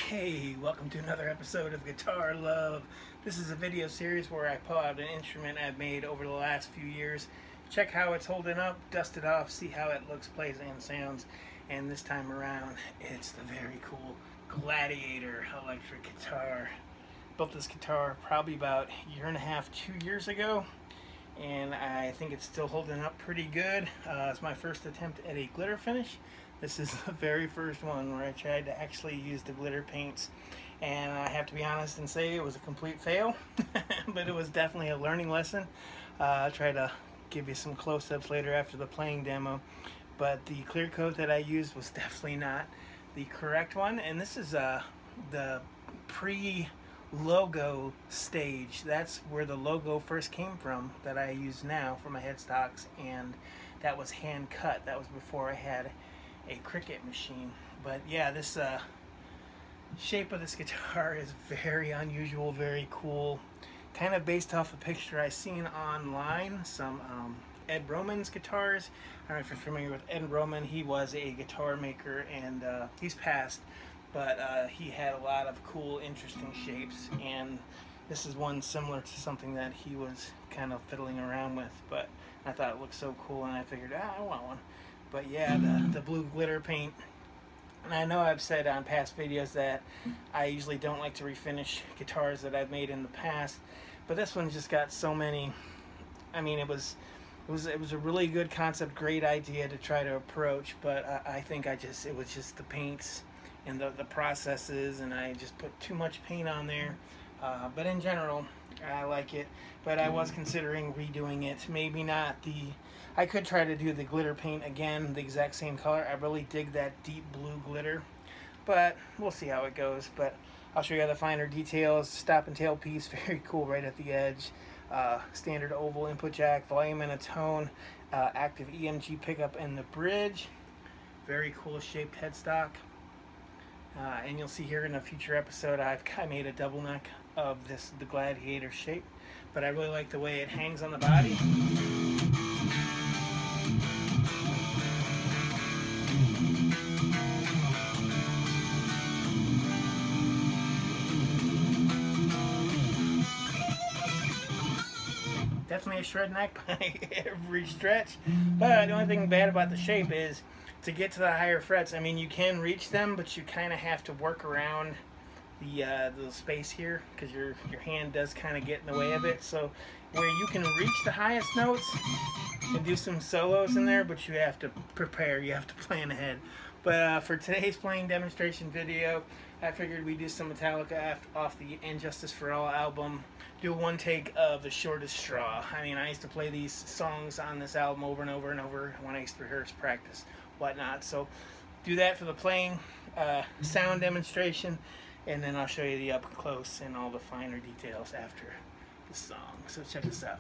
Hey, welcome to another episode of Guitar Love. This is a video series where I pull out an instrument I've made over the last few years, check how it's holding up, dust it off, see how it looks, plays, and sounds. And this time around, it's the very cool Gladiator electric guitar. Built this guitar probably about a year and a half, 2 years ago, and I think it's still holding up pretty good. It's my first attempt at a glitter finish. This is the very first one where I tried to actually use the glitter paints, and I have to be honest and say it was a complete fail. But it was definitely a learning lesson. I'll try to give you some close-ups later after the playing demo, but the clear coat that I used was definitely not the correct one, and this is the pre-logo stage. That's where the logo first came from that I use now for my headstocks, and that was hand cut. That was before I had a Cricut machine. But yeah, this shape of this guitar is very unusual, very cool, kind of based off a picture I seen online, some Ed Roman's guitars. I don't know if you're familiar with Ed Roman. He was a guitar maker, and he's passed, but he had a lot of cool, interesting shapes, and this is one similar to something that he was kind of fiddling around with, but I thought it looked so cool, and I figured, I want one. But yeah, the blue glitter paint. And I know I've said on past videos that I usually don't like to refinish guitars that I've made in the past, but this one just got so many. I mean, it was a really good concept, great idea to try to approach, but I think it was just the paints and the processes, and I just put too much paint on there. But in general, I like it, but I was considering redoing it. Maybe not I could try to do the glitter paint again, the exact same color. I really dig that deep blue glitter, but we'll see how it goes. But I'll show you the finer details. Stop and tail piece, very cool right at the edge. Standard oval input jack, volume and a tone, active EMG pickup in the bridge. Very cool shaped headstock. And you'll see here in a future episode I made a double neck of the Gladiator shape, but I really like the way it hangs on the body. Definitely a shred neck by every stretch, but the only thing bad about the shape is to get to the higher frets. I mean, you can reach them, but you kind of have to work around the space here, because your hand does kind of get in the way of it. So where you can reach the highest notes and do some solos in there, but you have to prepare, you have to plan ahead. But for today's playing demonstration video, I figured we'd do some Metallica off the And Justice for All album. Do one take of The Shortest Straw. I mean, I used to play these songs on this album over and over and over when I used to rehearse, practice, whatnot. So do that for the playing sound demonstration, and then I'll show you the up close and all the finer details after the song. So check this out.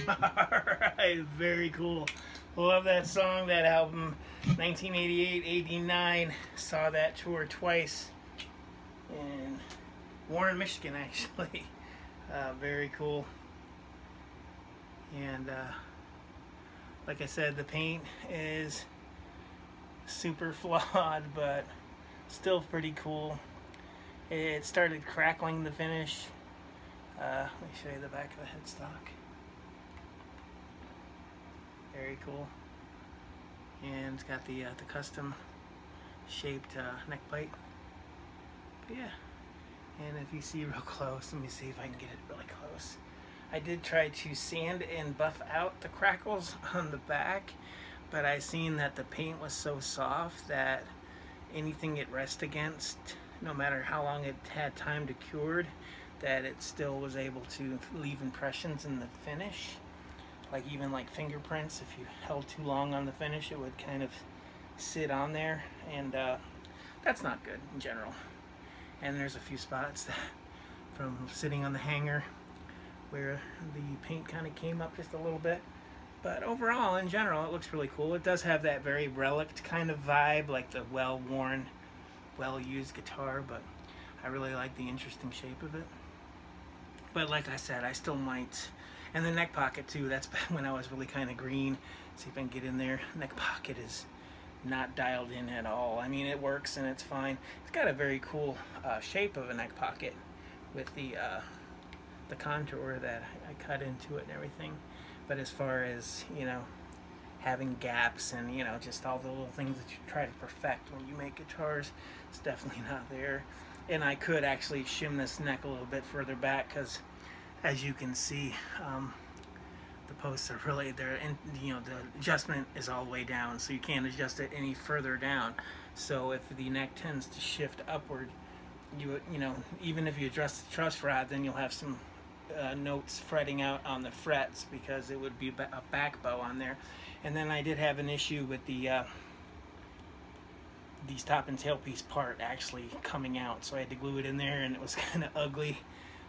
Alright, very cool. Love that song, that album. 1988, 89. Saw that tour twice in Warren, Michigan, actually. Very cool. And like I said, the paint is super flawed, but still pretty cool. It started crackling the finish. Let me show you the back of the headstock. Very cool. And it's got the custom shaped neck plate. But yeah. And if you see real close, let me see if I can get it really close. I did try to sand and buff out the crackles on the back, but I seen that the paint was so soft that anything it rests against, no matter how long it had time to cure, that it still was able to leave impressions in the finish. Like even like fingerprints, if you held too long on the finish, it would kind of sit on there, and that's not good in general. And there's a few spots that, from sitting on the hanger, where the paint kind of came up just a little bit. But overall, in general, it looks really cool. It does have that very relict kind of vibe, like the well-worn, well-used guitar, but I really like the interesting shape of it. But like I said, I still might. And the neck pocket too, that's when I was really kind of green. See if I can get in there. Neck pocket is not dialed in at all. I mean, it works and it's fine. It's got a very cool shape of a neck pocket with the contour that I cut into it and everything. But as far as, you know, having gaps and, you know, just all the little things that you try to perfect when you make guitars, it's definitely not there. And I could actually shim this neck a little bit further back, because as you can see, the posts are really there, and you know, the adjustment is all the way down, so you can't adjust it any further down. So if the neck tends to shift upward, you know, even if you adjust the truss rod, then you'll have some notes fretting out on the frets, because it would be a back bow on there. And then I did have an issue with the top and tail piece part actually coming out, so I had to glue it in there, and it was kind of ugly.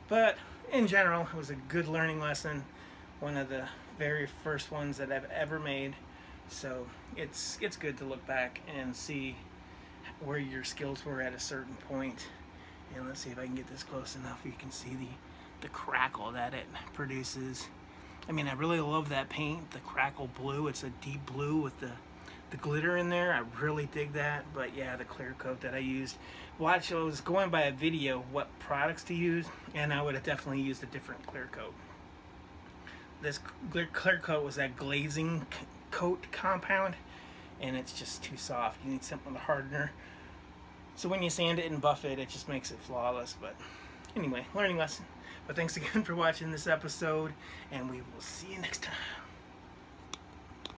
But in general, it was a good learning lesson, one of the very first ones that I've ever made. So it's good to look back and see where your skills were at a certain point. And let's see if I can get this close enough. You can see the crackle that it produces. I mean, I really love that paint, the crackle blue. It's a deep blue with the glitter in there. I really dig that. But yeah, the clear coat that I used. I was going by a video what products to use, and I would have definitely used a different clear coat. This clear coat was that glazing coat compound, and it's just too soft. You need something with a hardener. So when you sand it and buff it, it just makes it flawless. But anyway, learning lesson. But thanks again for watching this episode, and we will see you next time.